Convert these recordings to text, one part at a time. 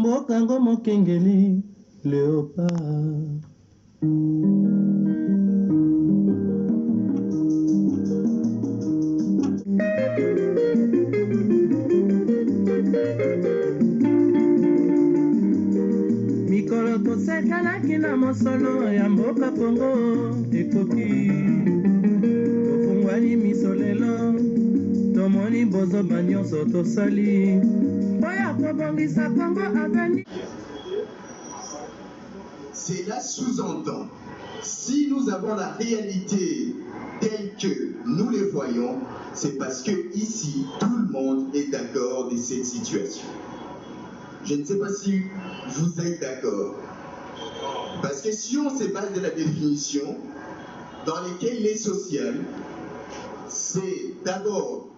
mboka ngo mokengeli Léopard. Mikolo tosekalaki na mosolo ya mboka Kongo ekoki tofungwani miso lelo tomoni bozoba nyonso tosali oya kobongisa Kongo aveni. Cela sous-entend, si nous avons la réalité telle que nous les voyons, c'est parce que ici, tout le monde est d'accord de cette situation. Je ne sais pas si vous êtes d'accord. Parce que si on se base de la définition, dans laquelle les sociales, c'est d'abord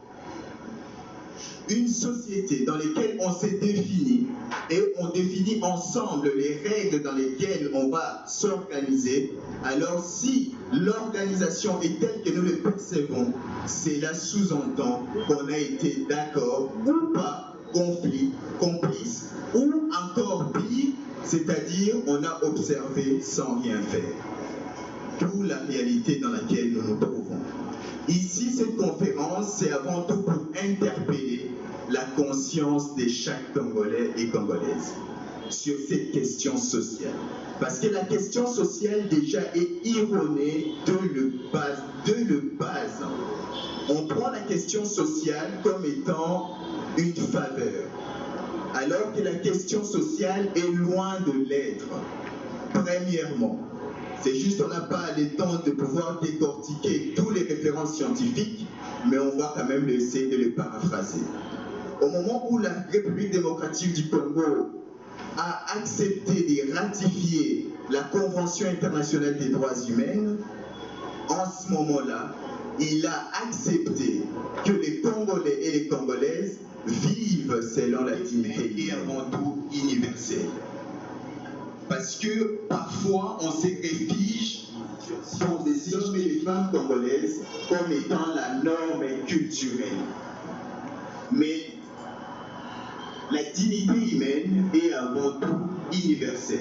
une société dans laquelle on s'est défini et on définit ensemble les règles dans lesquelles on va s'organiser. Alors si l'organisation est telle que nous le percevons, cela sous-entend qu'on a été d'accord ou pas, complice, ou encore pire, c'est-à-dire on a observé sans rien faire. D'où la réalité dans laquelle nous nous trouvons. Ici, cette conférence, c'est avant tout pour interpeller la conscience de chaque Congolais et Congolaise sur cette question sociale. Parce que la question sociale déjà est erronée de le base. On prend la question sociale comme étant une faveur, alors que la question sociale est loin de l'être. Premièrement, c'est juste qu'on n'a pas le temps de pouvoir décortiquer tous les références scientifiques, mais on va quand même essayer de les paraphraser. Au moment où la République démocratique du Congo a accepté de ratifier la Convention internationale des droits humains, en ce moment-là, il a accepté que les Congolais et les Congolaises vivent selon la dignité et avant tout universelle. Parce que parfois on se réfugie pour des hommes et des femmes congolaises comme étant la norme culturelle. Mais la dignité humaine est avant tout universelle.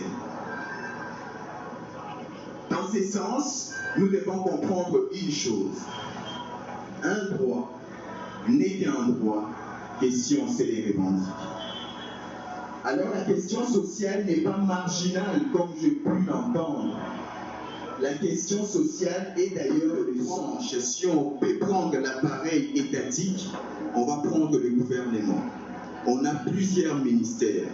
Dans ce sens, nous devons comprendre une chose. Un droit n'est qu'un droit que si on sait les revendiquer. Alors la question sociale n'est pas marginale comme j'ai pu l'entendre. La question sociale est d'ailleurs le centre. Si on peut prendre l'appareil étatique, on va prendre le gouvernement. On a plusieurs ministères.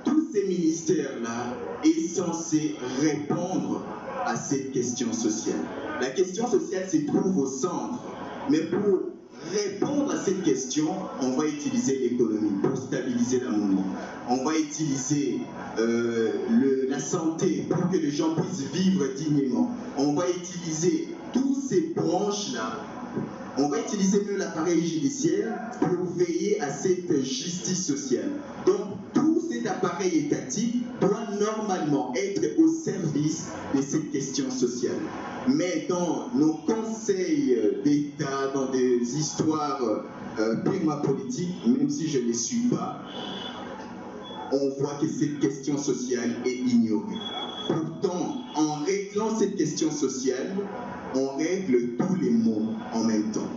Tous ces ministères-là sont censés répondre à cette question sociale. La question sociale se trouve au centre. Mais pour répondre à cette question, on va utiliser l'économie pour stabiliser la monnaie. On va utiliser la santé pour que les gens puissent vivre dignement. On va utiliser toutes ces branches-là. On va utiliser même l'appareil judiciaire pour veiller à cette justice sociale. Donc, tout cet appareil étatique doit normalement être au service de cette question sociale. Mais dans nos conseils d'État, dans des histoires purement politiques, même si je ne les suis pas, on voit que cette question sociale est ignorée. Pourtant, en réglant cette question sociale, on règle tous les maux en même temps.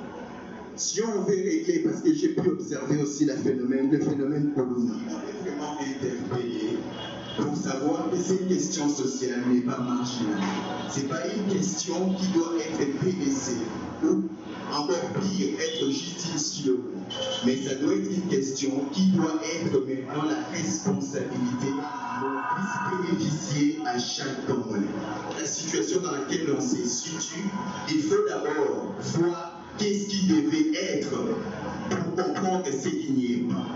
Si on veut régler, parce que j'ai pu observer aussi le phénomène Poluna, on est vraiment interpellé pour savoir que cette question sociale n'est pas marginale. Ce n'est pas une question qui doit être délaissée ou encore pire, être juste sur le coup. Mais ça doit être une question qui doit être maintenant la responsabilité pour bénéficier à chaque Congolais. La situation dans laquelle on se situe, il faut d'abord voir qu'est-ce qui devait être pour comprendre ce qui n'y est pas.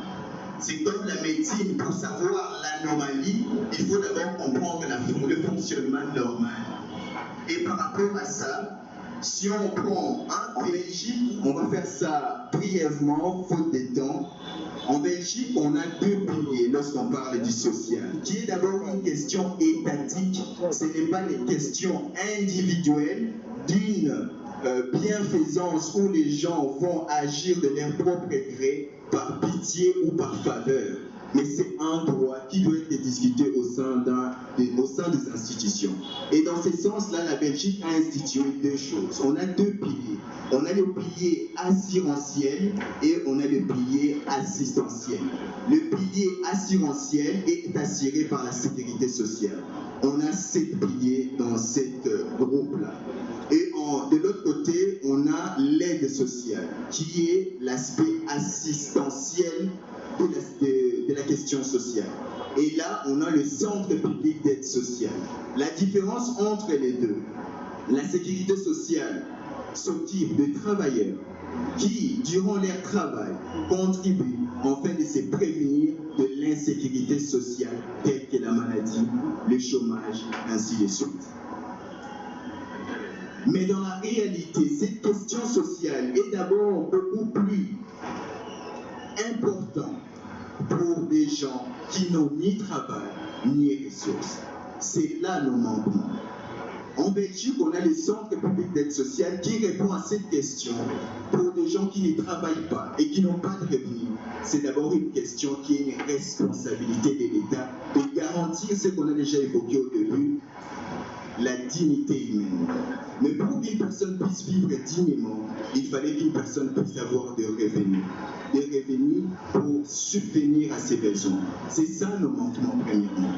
C'est comme la médecine, pour savoir l'anomalie, il faut d'abord comprendre le fonctionnement normal. Et par rapport à ça, si on prend en Belgique, on va faire ça brièvement, faute de temps. En Belgique, on a deux piliers lorsqu'on parle du social, qui est d'abord une question étatique. Ce n'est pas les questions individuelles d'une bienfaisance où les gens vont agir de leur propre gré, par pitié ou par faveur. Mais c'est un droit qui doit être discuter au sein des institutions. Et dans ce sens-là, la Belgique a institué deux choses. On a deux piliers. On a le pilier assurantiel et on a le pilier assistentiel. Le pilier assurantiel est assuré par la sécurité sociale. On a 7 piliers dans ce groupe-là. Et de l'autre côté, on a l'aide sociale, qui est l'aspect assistentiel de la question sociale. Et là, on a le centre public d'aide sociale. La différence entre les deux, la sécurité sociale s'occupe de travailleurs qui, durant leur travail, contribuent afin de se prévenir de l'insécurité sociale telle que la maladie, le chômage, ainsi de suite. Mais dans la réalité, cette question sociale est d'abord beaucoup plus importante pour des gens qui n'ont ni travail ni ressources. C'est là nos manquements. En Belgique, on a le centre public d'aide sociale qui répond à cette question pour des gens qui ne travaillent pas et qui n'ont pas de revenus. C'est d'abord une question qui est une responsabilité de l'État de garantir ce qu'on a déjà évoqué au début, la dignité humaine. Mais pour qu'une personne puisse vivre dignement, il fallait qu'une personne puisse avoir des revenus pour subvenir à ses besoins. C'est ça nos manquements premièrement.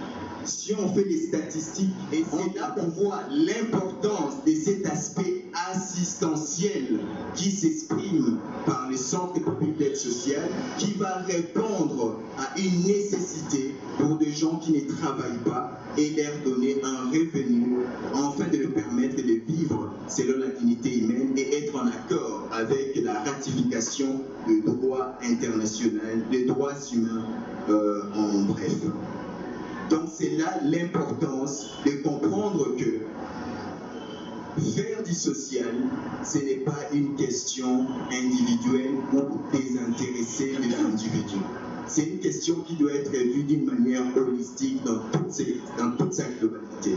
Si on fait des statistiques, et c'est là qu'on voit l'importance de cet aspect assistentiel qui s'exprime par le centre public d'aide sociale, qui va répondre à une nécessité pour des gens qui ne travaillent pas et leur donner un revenu afin de leur permettre de vivre selon la dignité humaine et être en accord avec la ratification du droit international, des droits humains en bref. Donc c'est là l'importance de comprendre que faire du social, ce n'est pas une question individuelle ou désintéressée des individus. C'est une question qui doit être vue d'une manière holistique dans toute sa globalité.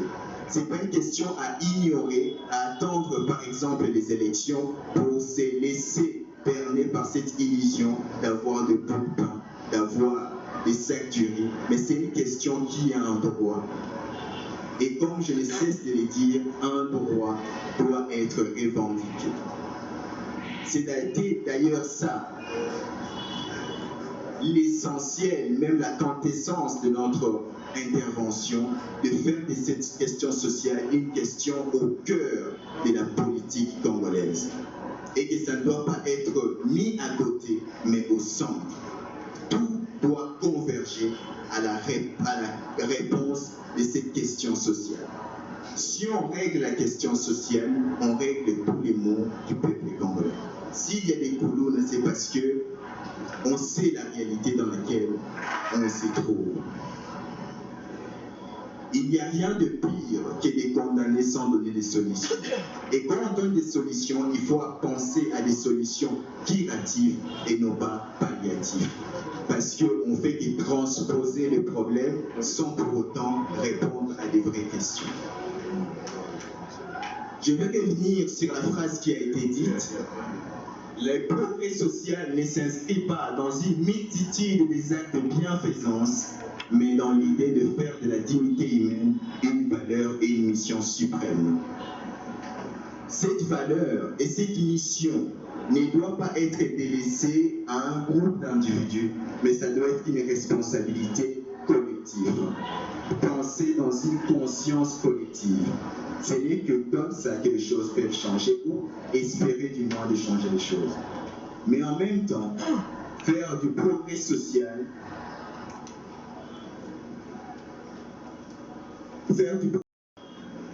Ce n'est pas une question à ignorer, à attendre par exemple les élections pour se laisser berner par cette illusion d'avoir de bons pains, d'avoir des sacs du riz, mais c'est une question qui a un droit. Et comme je ne cesse de le dire, un droit doit être revendiqué. C'est d'ailleurs ça l'essentiel, même la quintessence de notre intervention, de faire de cette question sociale une question au cœur de la politique congolaise. Et que ça ne doit pas être mis à côté, mais au centre. Tout doit converger à la réponse de cette question sociale. Si on règle la question sociale, on règle tous les maux du peuple congolais. S'il y a des colonnes, c'est parce que on sait la réalité dans laquelle on se trouve. Il n'y a rien de pire que de condamner sans donner des solutions. Et quand on donne des solutions, il faut penser à des solutions curatives et non pas palliatives. Parce qu'on ne fait que transposer les problèmes sans pour autant répondre à des vraies questions. Je vais revenir sur la phrase qui a été dite. Le progrès social ne s'inscrit pas dans une multitude des actes de bienfaisance, mais dans l'idée de faire de la dignité humaine une valeur et une mission suprême. Cette valeur et cette mission ne doit pas être délaissée à un groupe d'individus, mais ça doit être une responsabilité collective. Penser dans une conscience collective. Ce n'est que comme ça que les choses peuvent changer ou espérer du moins de changer les choses. Mais en même temps, faire du progrès social,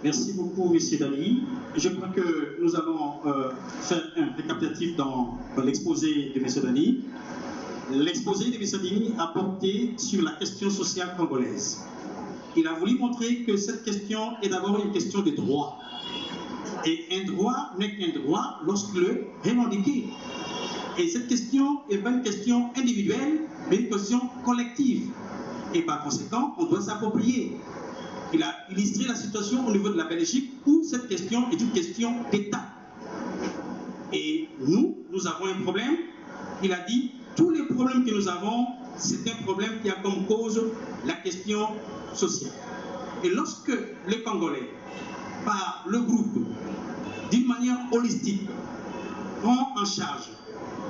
Merci beaucoup, M. Dali. Je crois que nous allons faire un récapitulatif dans l'exposé de M. Dali. L'exposé de M. Dali a porté sur la question sociale congolaise. Il a voulu montrer que cette question est d'abord une question de droit. Et un droit n'est qu'un droit lorsque le revendiqué. Et cette question n'est pas une question individuelle, mais une question collective. Et par conséquent, on doit s'approprier. Il a illustré la situation au niveau de la Belgique où cette question est une question d'État. Et nous avons un problème. Il a dit, tous les problèmes que nous avons c'est un problème qui a comme cause la question sociale. Et lorsque les Congolais, par le groupe, d'une manière holistique, prend en charge,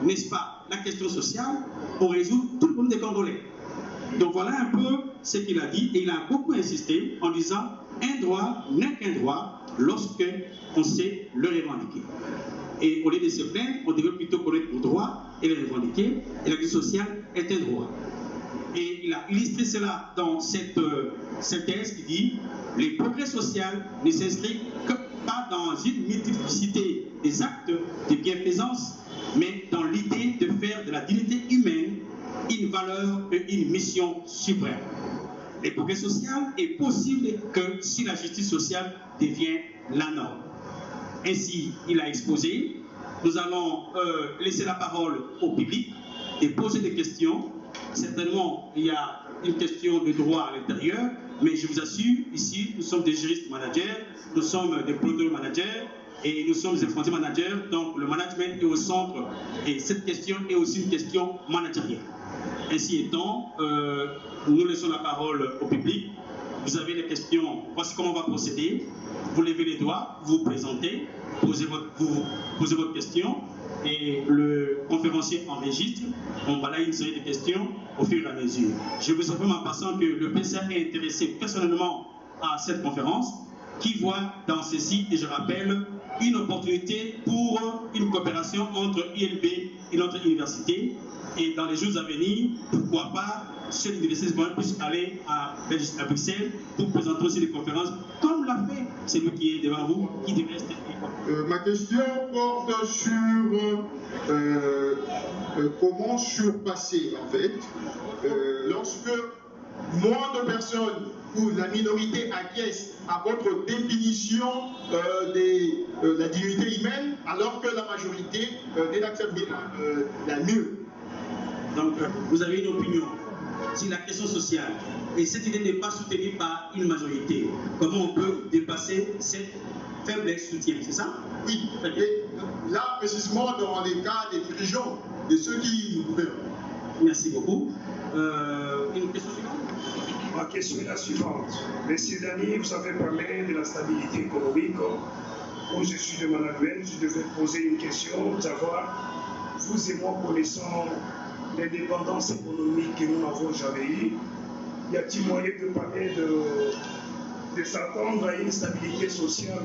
n'est-ce pas, la question sociale, on résout tout le problème des Congolais. Donc voilà un peu ce qu'il a dit, et il a beaucoup insisté en disant un droit n'est qu'un droit lorsque on sait le revendiquer. Et au lieu de se plaindre, on devrait plutôt connaître le droit et le revendiquer, et la vie sociale est un droit. Et il a illustré cela dans cette thèse qui dit « Les progrès sociaux ne s'inscrivent que pas dans une multiplicité des actes de bienfaisance, mais dans l'idée de faire de la dignité humaine une valeur et une mission suprême. Les progrès sociaux est possible que si la justice sociale devient la norme. » Ainsi, il a exposé. Nous allons laisser la parole au public et poser des questions. Certainement, il y a une question de droit à l'intérieur, mais je vous assure, ici, nous sommes des juristes managers, nous sommes des product managers et nous sommes des frontiers managers, donc le management est au centre et cette question est aussi une question managériale. Ainsi étant, nous laissons la parole au public. Vous avez des questions, voici comment on va procéder. Vous levez les doigts, vous vous présentez, posez votre question et le conférencier enregistre. On balaye une série de questions au fur et à mesure. Je vous informe en passant que le PCA est intéressé personnellement à cette conférence qui voit dans ceci, et je rappelle, une opportunité pour une coopération entre ILB et notre université. Et dans les jours à venir, pourquoi pas, cette université puisse aller à Bruxelles pour présenter aussi des conférences, comme l'a fait celui qui est devant vous, qui devrait rester. Ma question porte sur comment surpasser, en fait, lorsque moins de personnes ou la minorité acquiesce à votre définition de la dignité humaine, alors que la majorité n'accepte la mieux. Donc, vous avez une opinion sur la question sociale, et cette idée n'est pas soutenue par une majorité. Comment on peut dépasser cette faible soutien, c'est ça? Oui, et là, précisément dans les cas des dirigeants, de ceux qui nous gouvernent. Merci beaucoup. Une question suivante? Ma question est la suivante. Monsieur Dani, vous avez parlé de la stabilité économique. Où je suis de Managuel, je devais poser une question, savoir, vous et moi connaissons l'indépendance économique que nous n'avons jamais eue. Y a-t-il moyen de parler de s'attendre à une stabilité sociale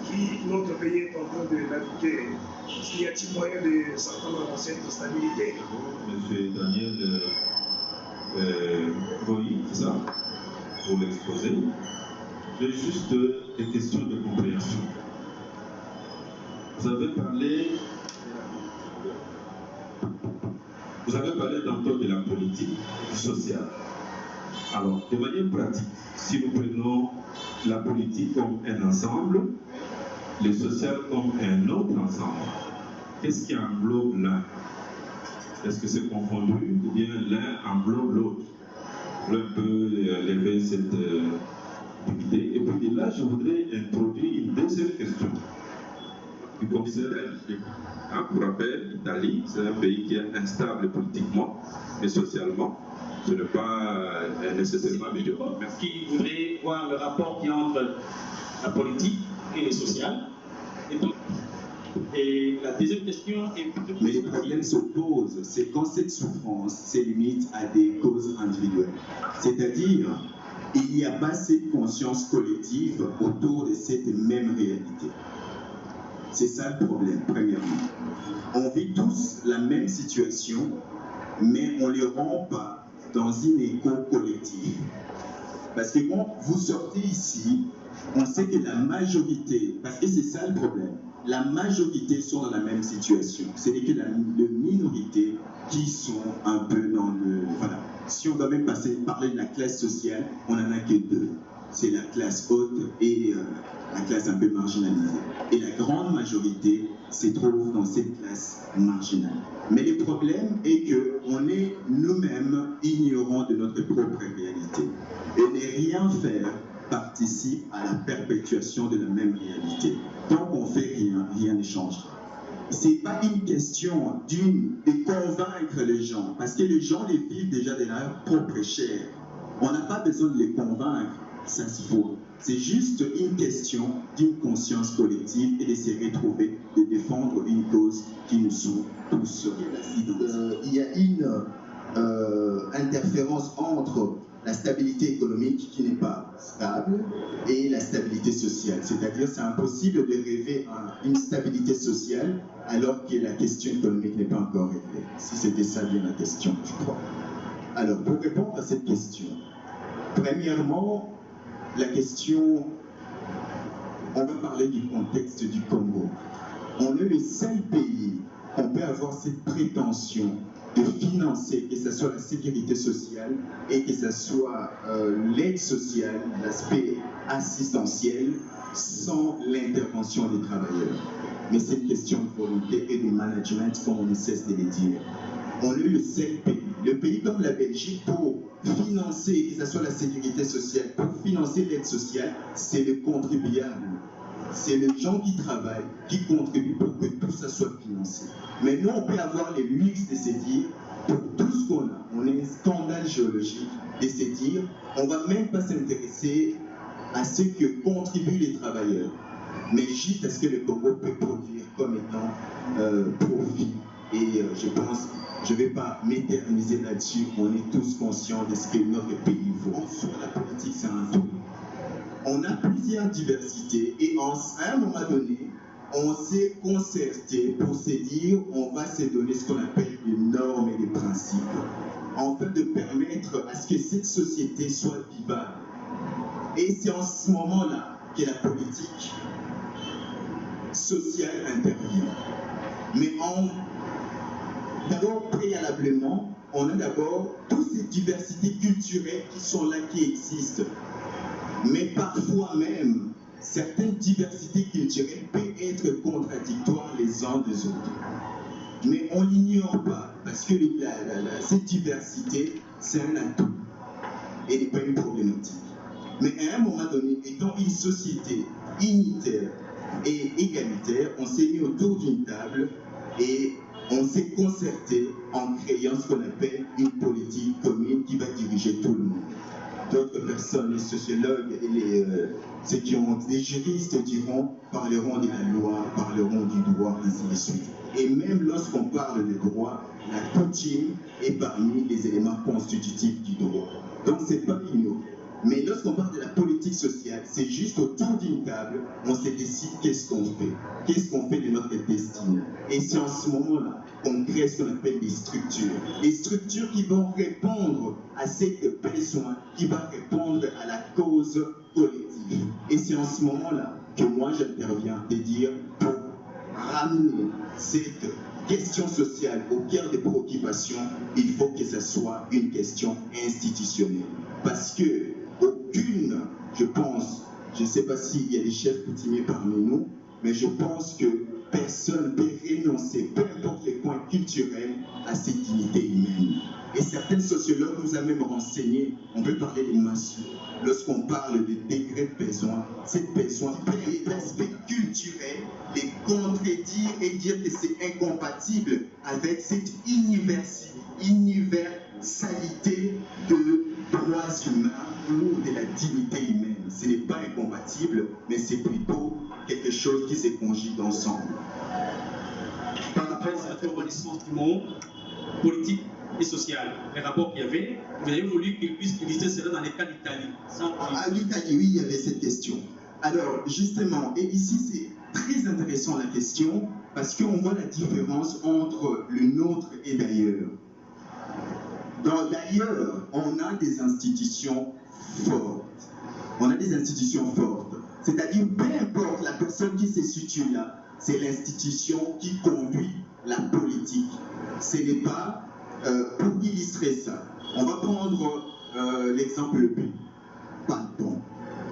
qui notre pays est en train de naviguer? Y a-t-il moyen de s'attendre à cette stabilité? Monsieur Daniel Roy, c'est ça, pour l'exposer. J'ai juste des questions de compréhension. Vous avez parlé tantôt de la politique sociale. Alors, de manière pratique, si nous prenons la politique comme un ensemble, le social comme un autre ensemble, qu'est-ce qui englobe l'un? Est-ce que c'est confondu ou bien l'un englobe l'autre? Je voulais un peu lever cette idée. Et puis de là, je voudrais introduire une deuxième question. Du commissaire, pour rappel, l'Italie, c'est un pays qui est instable politiquement, mais socialement, ce n'est pas nécessairement médiocre. Qui voudrait voir le rapport qui entre la politique et le social. Et la deuxième question est plutôt... Mais les problèmes se posent, c'est quand cette souffrance se limite à des causes individuelles. C'est-à-dire, il n'y a pas cette conscience collective autour de cette même réalité. C'est ça le problème, premièrement. On vit tous la même situation, mais on ne les rend pas dans une écho collective. Parce que quand vous sortez ici, on sait que la majorité, parce que c'est ça le problème, la majorité sont dans la même situation. C'est-à-dire que les minorités qui sont un peu dans le... Voilà. Si on doit même parler de la classe sociale, on n'en a que deux. C'est la classe haute et la classe un peu marginalisée. Et la grande majorité se trouve dans cette classe marginale. Mais le problème est qu'on est nous-mêmes ignorants de notre propre réalité. Et ne rien faire participe à la perpétuation de la même réalité. Tant qu'on ne fait rien, rien ne changera. c'est pas une question de convaincre les gens, parce que les gens les vivent déjà de leur propre chair. On n'a pas besoin de les convaincre, ça se faut. C'est juste une question d'une conscience collective et de se retrouver, de défendre une cause qui nous sont tous. Il y a une interférence entre la stabilité économique qui n'est pas stable et la stabilité sociale. C'est-à-dire c'est impossible de rêver à une stabilité sociale alors que la question économique n'est pas encore réglée. Si c'était ça bien la question, je crois. Alors, pour répondre à cette question, premièrement, la question, on va parler du contexte du Congo. On est le seul pays où on peut avoir cette prétention de financer, que ce soit la sécurité sociale et que ce soit l'aide sociale, l'aspect assistentiel, sans l'intervention des travailleurs. Mais c'est une question de volonté et de management, comme on ne cesse de le dire. On est le seul pays. Le pays comme la Belgique, pour financer, que ce soit la sécurité sociale, pour financer l'aide sociale, c'est le contribuable. C'est les gens qui travaillent, qui contribuent pour que tout ça soit financé. Mais nous, on peut avoir le luxe de se dire, pour tout ce qu'on a, on est un scandale géologique, de se dire, on ne va même pas s'intéresser à ce que contribuent les travailleurs, mais juste à ce que le Congo peut produire comme étant profit. Et je pense, je ne vais pas m'éterniser là-dessus, on est tous conscients de ce que notre pays vaut. Sur la politique, c'est un tout. On a plusieurs diversités et à un moment donné, on s'est concerté pour se dire on va se donner ce qu'on appelle des normes et des principes, afin de permettre à ce que cette société soit vivable. Et c'est en ce moment-là que la politique sociale intervient. Mais d'abord, préalablement, on a d'abord toutes ces diversités culturelles qui sont là, qui existent. Mais parfois même, certaines diversités culturelles peuvent être contradictoires les uns des autres. Mais on l'ignore pas, parce que cette diversité, c'est un atout et n'est pas une problématique. Mais à un moment donné, étant une société unitaire et égalitaire, on s'est mis autour d'une table et on s'est concerté en créant ce qu'on appelle une politique commune qui va diriger tout le monde. D'autres personnes, les sociologues et ceux qui ont des juristes parleront de la loi, parleront du droit, ainsi de suite. Et même lorsqu'on parle de droit, la coutume est parmi les éléments constitutifs du droit. Donc c'est pas ignoré. Mais lorsqu'on parle de la politique sociale, c'est juste autour d'une table, on se décide qu'est-ce qu'on fait. Qu'est-ce qu'on fait de notre destinée. Et c'est en ce moment-là qu'on crée ce qu'on appelle des structures. Des structures qui vont répondre à cette besoin, qui vont répondre à la cause collective. Et c'est en ce moment-là que moi j'interviens de dire pour ramener cette question sociale au cœur des préoccupations, il faut que ce soit une question institutionnelle. Parce que aucune, je pense, je ne sais pas s'il y a des chefs coutumiers parmi nous, mais je pense que personne ne peut renoncer, peu importe les points culturels, à cette dignité humaine. Et certains sociologues nous ont même renseigné, on peut parler des masses. Lorsqu'on parle des degrés de besoin, cette besoin peut être l'aspect culturel, les contredire et dire que c'est incompatible avec cette universalité de droits humains ou de la dignité humaine. Ce n'est pas incompatible, mais c'est plutôt quelque chose qui se conjugue ensemble. Par rapport à cette reconnaissance du monde politique et social, les rapports qu'il y avait, vous avez voulu qu'ils puissent exister cela dans les cas d'Italie. À l'Italie, oui, il y avait cette question. Alors, justement, et ici c'est très intéressant la question, parce qu'on voit la différence entre le nôtre et d'ailleurs. Dans d'ailleurs, on a des institutions fortes. On a des institutions fortes. C'est-à-dire, peu importe la personne qui se situe là, c'est l'institution qui conduit la politique. Ce n'est pas, pour illustrer ça, on va prendre l'exemple B. Pardon.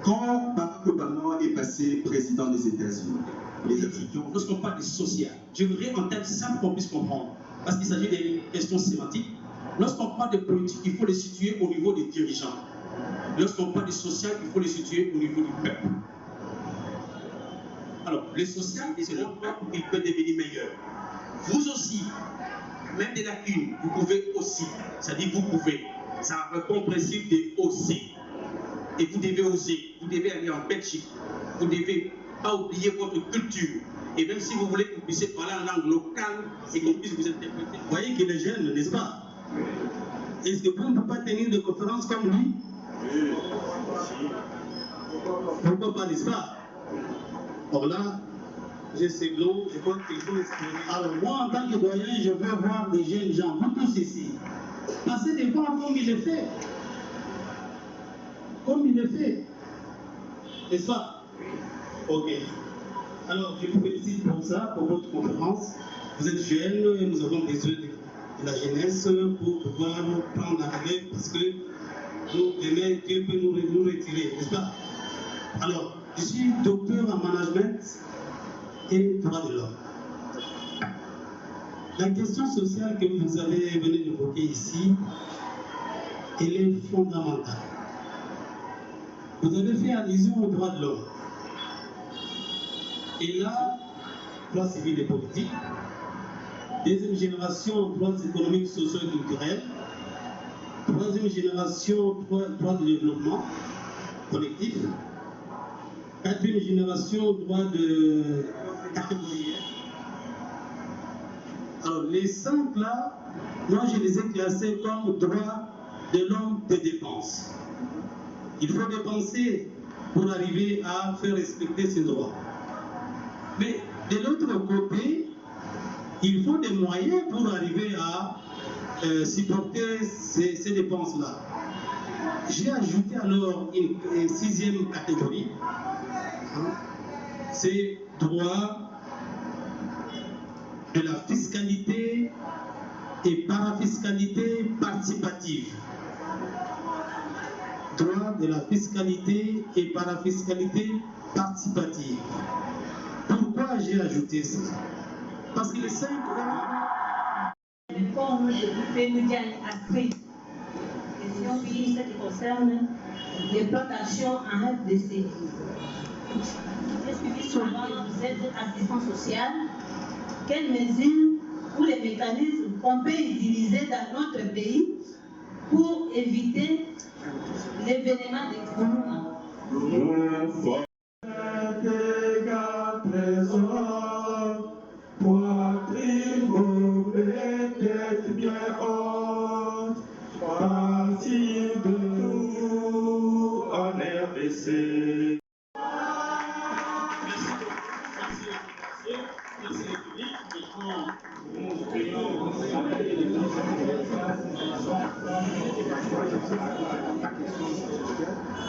Quand Barack Obama est passé président des États-Unis, les institutions... Lorsqu'on parle de social, je voudrais en termes simples qu'on puisse comprendre, parce qu'il s'agit des questions sémantiques. Lorsqu'on parle de politique, il faut les situer au niveau des dirigeants. Lorsqu'on parle de social, il faut les situer au niveau du peuple. Alors, le social, c'est le peuple qui peut devenir meilleur. Vous aussi, même des lacunes, vous pouvez aussi. Ça dit vous pouvez. Ça répond au principe de oser. Et vous devez oser. Vous devez aller en Belgique. Vous ne devez pas oublier votre culture. Et même si vous voulez que vous puissiez parler en langue locale et qu'on puisse vous interpréter. Vous voyez qu'il est jeune, n'est-ce pas? Est-ce que vous ne pouvez pas tenir des conférences comme lui? Pourquoi pas, n'est-ce pas? Or là, j'ai ces blancs, je crois qu'il faut exprimer. Alors moi, en tant que doyen, je veux voir des jeunes gens, vous tous ici, passer des fois comme il le fait. Comme il le fait. N'est-ce pas? Ok. Alors, je vous félicite pour ça, pour votre conférence. Vous êtes jeunes et nous avons besoin de la jeunesse pour pouvoir prendre la relève parce que nous, demain, Dieu peut nous retirer, n'est-ce pas? Alors, je suis docteur en management et droit de l'homme. La question sociale que vous avez venu d'évoquer ici, elle est fondamentale. Vous avez fait allusion aux droits de l'homme. Et là, droits civils et politiques, deuxième génération, droits économiques, sociaux et culturels, troisième génération, droits de développement collectif, quatrième génération, droits de catégorie. Alors, les 5 là, moi je les ai classés comme droits de l'homme de dépenses. Il faut dépenser pour arriver à faire respecter ces droits. Mais de l'autre côté, il faut des moyens pour arriver à supporter ces dépenses-là. J'ai ajouté alors une 6e catégorie, c'est droit de la fiscalité et parafiscalité participative. Droit de la fiscalité et parafiscalité participative. Pourquoi j'ai ajouté ça? Parce que les 5 réforme de Pémudian Astrid, question qui concerne l'implantation en FDC. J'ai suivi souvent, vous êtes assistant social. Quelles mesures ou les mécanismes qu'on peut utiliser dans notre pays pour éviter l'événement des Kounouma?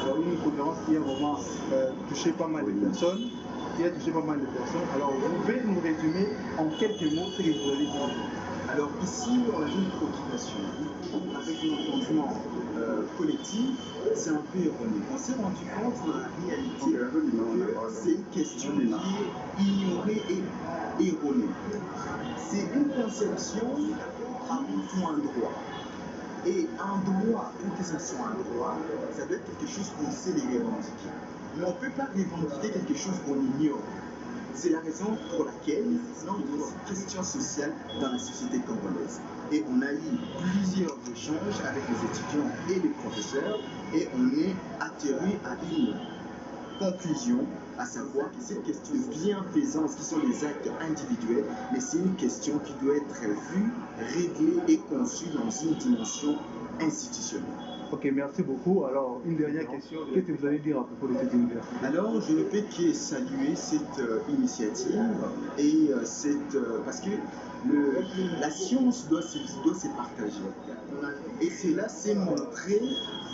Alors, une conférence qui a vraiment touché pas mal de personnes. Alors, vous pouvez nous résumer en quelques mots ce que vous allez dire? Alors ici, on a une préoccupation avec un mouvement collectif, c'est un peu erroné. On s'est rendu compte dans la réalité que c'est une question qui est ignorée et erronée. C'est une conception avant tout un droit. Et un droit, pour que ce soit un droit, ça doit être quelque chose qu'on sait les revendiquer. Mais on ne peut pas revendiquer quelque chose qu'on ignore. C'est la raison pour laquelle notre question sociale dans la société congolaise. Et on a eu plusieurs échanges avec les étudiants et les professeurs et on est atterri à une conclusion, à savoir que cette question de bienfaisance qui sont les actes individuels, mais c'est une question qui doit être vue, réglée et conçue dans une dimension institutionnelle. Ok, merci beaucoup. Alors, une dernière question. Qu'est-ce que vous allez dire à propos de cette université? Alors, je ne peux que saluer cette initiative et parce que la science doit se partager. Et cela s'est montré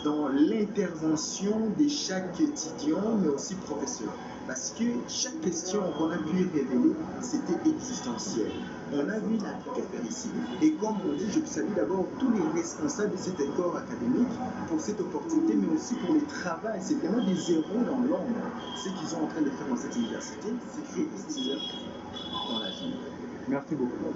dans l'intervention de chaque étudiant, mais aussi professeur. Parce que chaque question qu'on a pu révéler, c'était existentiel. On a vu la guerre ici. Et comme on dit, je salue d'abord tous les responsables de cet corps académique pour cette opportunité, mais aussi pour le travail. C'est vraiment des héros dans l'ombre. Ce qu'ils sont en train de faire dans cette université, c'est investir dans la vie. Merci beaucoup.